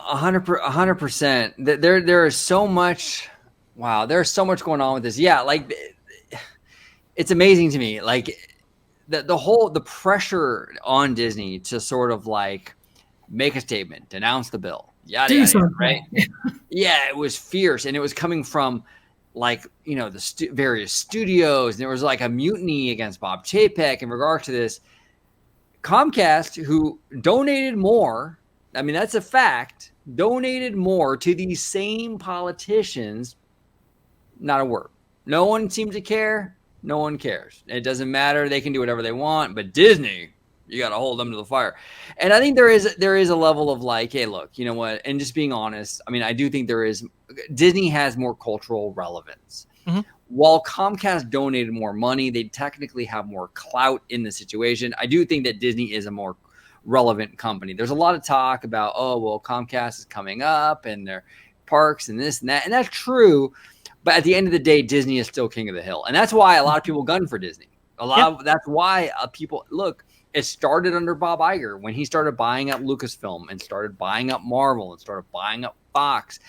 100%. There is so much. Wow, there's so much going on with this. Yeah, like it's amazing to me. Like the pressure on Disney to sort of like make a statement, denounce the bill, yada yada, right? Yeah, it was fierce, and it was coming from like the various studios. And there was like a mutiny against Bob Chapek in regard to this. Comcast, who donated more, I mean, that's a fact, donated more to these same politicians, not a word. No one seemed to care. No one cares. It doesn't matter. They can do whatever they want, but Disney, you got to hold them to the fire. And I think there is a level of like, hey, look, you know what? And just being honest, I mean, I do think Disney has more cultural relevance. Mm-hmm. While Comcast donated more money, they technically have more clout in the situation. I do think that Disney is a more relevant company. There's a lot of talk about, oh, well, Comcast is coming up and their parks and this and that. And that's true. But at the end of the day, Disney is still king of the hill. And that's why a lot of people gun for Disney. That's why people look. It started under Bob Iger when he started buying up Lucasfilm and started buying up Marvel and started buying up Fox.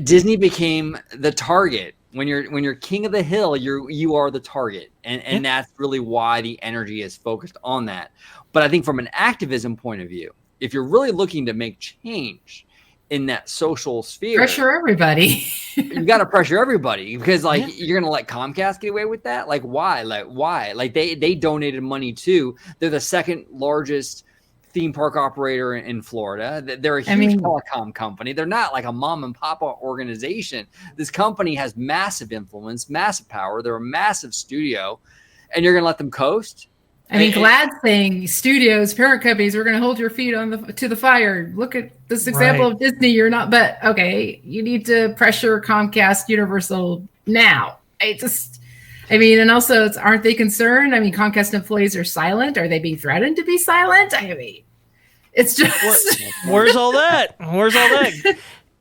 Disney became the target. When you're king of the hill, you are the target, and that's really why the energy is focused on that. But I think from an activism point of view, if you're really looking to make change in that social sphere, pressure everybody. You got to pressure everybody because you're gonna let Comcast get away with that? Like why? Like they donated money too. They're the second largest theme park operator in Florida. They're a huge telecom company. They're not like a mom and pop organization. This company has massive influence, massive power. They're a massive studio, and you're going to let them coast? I mean, Glad saying studios, parent companies, we're going to hold your feet to the fire. Look at this example of Disney. You're not, but okay, you need to pressure Comcast, Universal now. And also, aren't they concerned? I mean, Comcast employees are silent. Are they being threatened to be silent? I mean, it's just where's all that?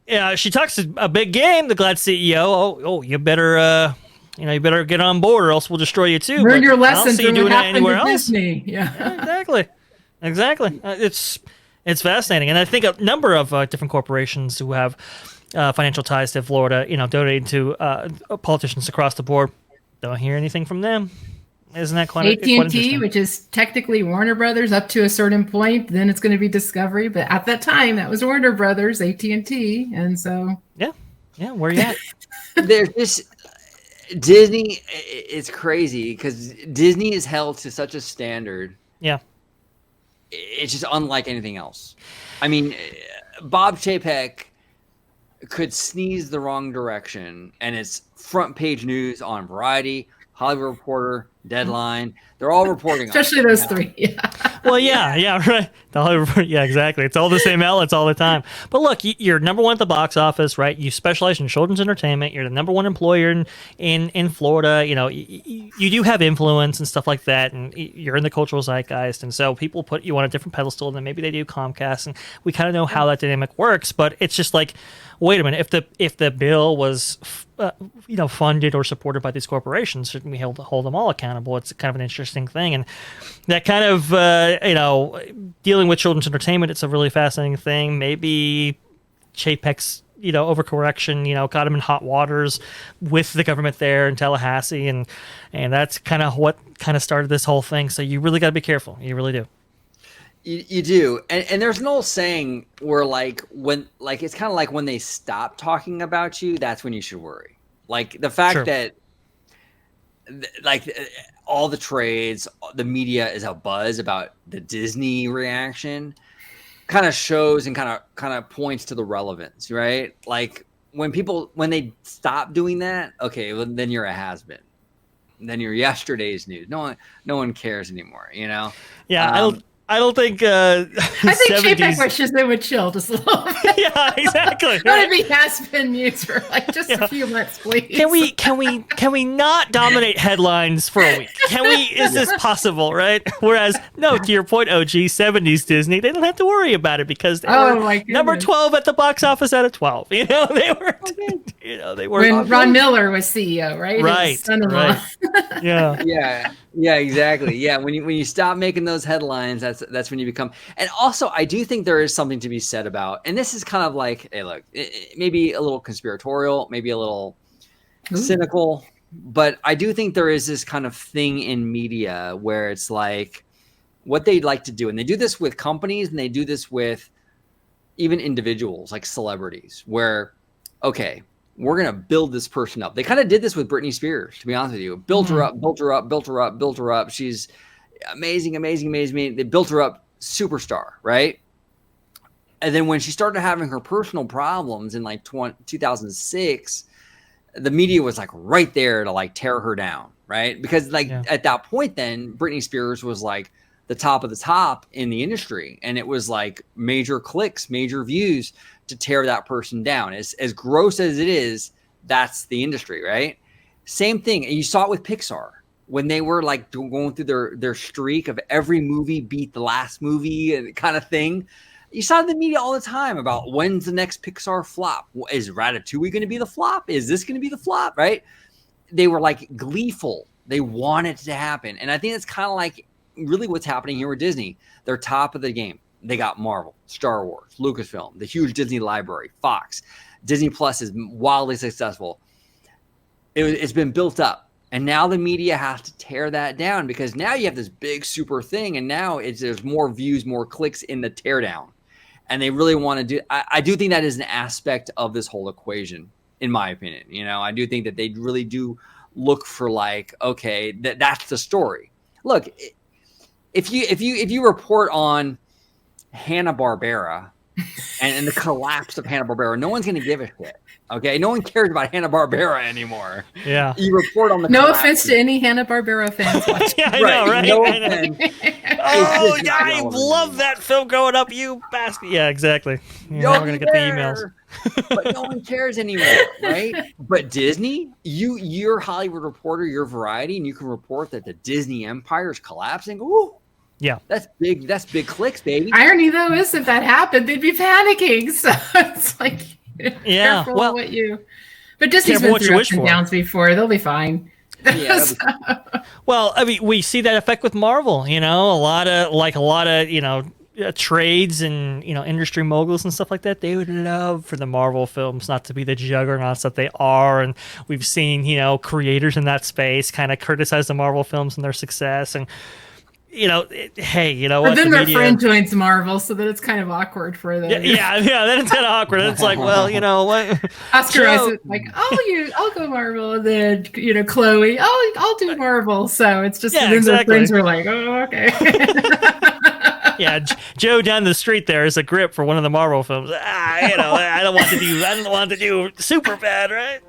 Yeah, she talks a big game. The Glad CEO. Oh, you better, you better get on board, or else we'll destroy you too. Learn your lessons from what happened to Disney. Yeah, exactly. It's fascinating, and I think a number of different corporations who have financial ties to Florida, donating to politicians across the board. Don't hear anything from them. Isn't that quite AT&T, which is technically Warner Brothers up to a certain point, then it's going to be Discovery. But at that time, that was Warner Brothers, AT&T, and so yeah, where you at? There's this Disney. It's crazy because Disney is held to such a standard. Yeah, it's just unlike anything else. I mean, Bob Chapek could sneeze the wrong direction, and it's front page news on Variety, Hollywood Reporter, Deadline. They're all reporting especially on those three. Yeah. Well, yeah, right. The Hollywood Reporter, yeah, exactly. It's all the same outlets all the time. But look, you're number one at the box office, right? You specialize in children's entertainment. You're the number one employer in Florida. You do have influence and stuff like that, and you're in the cultural zeitgeist. And so people put you on a different pedestal than maybe they do Comcast, and we kind of know how that dynamic works. But it's just like, wait a minute, if the bill was funded or supported by these corporations, shouldn't we hold them all accountable? It's kind of an interesting thing, and that kind of dealing with children's entertainment, it's a really fascinating thing. Maybe Chapek's overcorrection got him in hot waters with the government there in Tallahassee, and that's kind of what kind of started this whole thing. So you really got to be careful. You really do. You do, and there's an old saying where it's kind of like when they stop talking about you, that's when you should worry. Like the fact that all the trades, the media is a buzz about the Disney reaction, kind of shows and kind of points to the relevance, right? Like when they stop doing that, okay, well, then you're a has-been. Then you're yesterday's news. No one cares anymore. Yeah, I don't think. I think Chapek wishes they would chill just a little bit. Yeah, exactly. Let it be has-been news for a few months, please. Can we not dominate headlines for a week? Is this possible? Right. Whereas, no, to your point, OG 70s Disney, they don't have to worry about it because they were number 12 at the box office out of 12. They were. They were. When Ron Miller was CEO, right? Right. Son-in-law. Right. Yeah. Yeah, exactly. Yeah, when you stop making those headlines, that's when you become. And also, I do think there is something to be said about, and this is kind of like, hey, look, maybe a little conspiratorial, maybe a little cynical, but I do think there is this kind of thing in media where it's like what they'd like to do, and they do this with companies, and they do this with even individuals like celebrities, where, okay, we're going to build this person up. They kind of did this with Britney Spears, to be honest with you. Built her up, built her up, built her up, built her up. She's amazing. They built her up, superstar, right? And then when she started having her personal problems in like 2006, the media was like right there to like tear her down, right? Because like at that point then, Britney Spears was like the top of the top in the industry. And it was like major clicks, major views to tear that person down. As gross as it is, that's the industry, right? Same thing. And you saw it with Pixar when they were like going through their streak of every movie beat the last movie and kind of thing. You saw in the media all the time about when's the next Pixar flop? Is Ratatouille going to be the flop? Is this going to be the flop, right? They were like gleeful. They wanted it to happen. And I think it's kind of like really what's happening here with Disney. They're top of the game. They got Marvel, Star Wars, Lucasfilm, the huge Disney library, Fox. Disney Plus is wildly successful. It's been built up. And now the media has to tear that down because now you have this big super thing. And now there's more views, more clicks in the teardown. And they really want to do, I do think that is an aspect of this whole equation, in my opinion. You know, I do think that they really do look for like, okay, that's the story. Look, if you report on Hanna-Barbera and the collapse of Hanna-Barbera, no one's going to give a shit. Okay, no one cares about Hanna-Barbera anymore. Yeah, you report on the no offense to any Hanna-Barbera fans watching. Yeah, I know, right? No I know. Oh, yeah, I love that film growing up. You bastard. Yeah, exactly. Now we're gonna get the emails. But no one cares anymore, right? But Disney, you're a Hollywood reporter, you're Variety, and you can report that the Disney empire is collapsing. Ooh. Yeah, that's big. That's big clicks, baby. Irony though is if that happened, they'd be panicking. So it's like, yeah, well, but Disney's been through ups and downs before. They'll be fine. Yeah. Well, I mean, we see that effect with Marvel. You know, a lot of trades and industry moguls and stuff like that. They would love for the Marvel films not to be the juggernauts that they are, and we've seen creators in that space kind of criticize the Marvel films and their success and. Hey, what? But then their friend joins Marvel, so that it's kind of awkward for them. Yeah. Then it's kind of awkward. It's like, well, what? Oscar Isaac, like, I'll go Marvel, and then Chloe, I'll do Marvel. So it's just then their friends are like, oh, okay. Yeah, Joe down the street there is a grip for one of the Marvel films. I don't want to do Superbad, right?